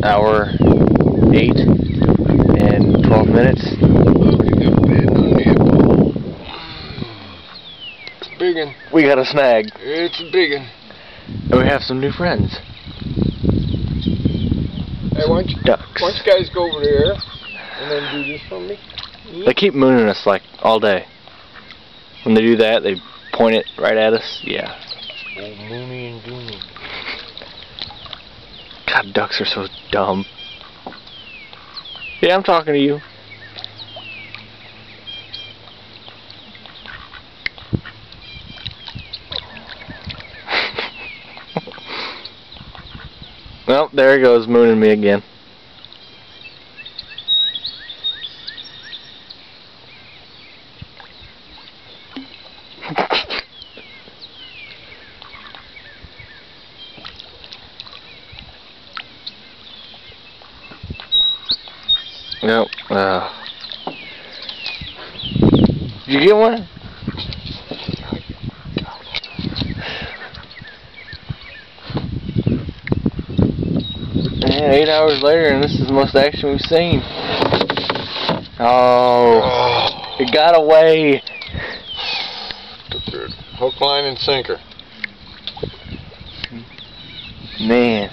hour 8 and 12 minutes. It's a big one. We got a snag. It's a big one. And we have some new friends. Hey, why don't you guys go over there and then do this for me? They keep mooning us like all day. When they do that, they point it right at us. Yeah. Old Mooney and Dooney. God, ducks are so dumb. Yeah, I'm talking to you. Well, there he goes, mooning me again. Nope. Did you get one? Yeah, 8 hours later, and this is the most action we've seen. Oh, it got away. Good. Hook, line, and sinker. Man.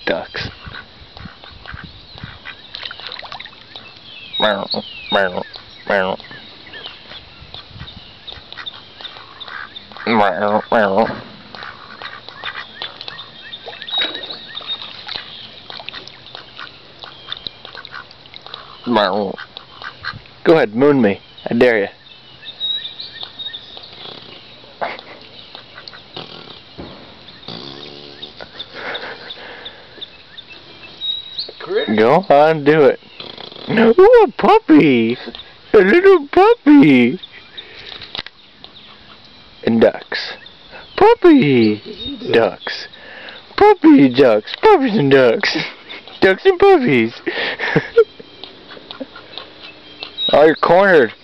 Ducks. Meow, meow, meow. Meow, meow. Meow. Go ahead, moon me. I dare you. Go on, do it. Ooh, a puppy! A little puppy! And ducks. Puppy! Ducks. Puppy ducks. Puppies and ducks. Ducks and puppies. Oh, you're cornered.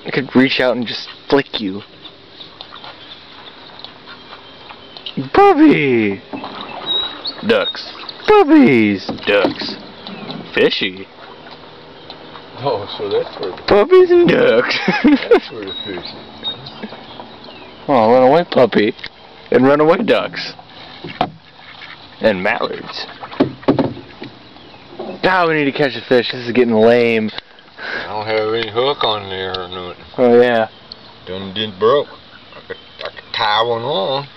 I could reach out and just flick you. Puppy! Ducks. Puppies! Ducks. Fishy. Oh, so that's where the puppies and ducks. that's where the fish is. Oh, run away puppy. And run away ducks. And mallards. Now we need to catch a fish. This is getting lame. I don't have any hook on there or nothing. Oh yeah. Didn't broke. I could tie one on.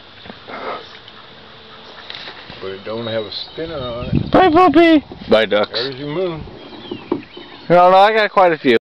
But it don't have a spinner on it. Bye puppy. Bye ducks. There's your moon. No, I got quite a few.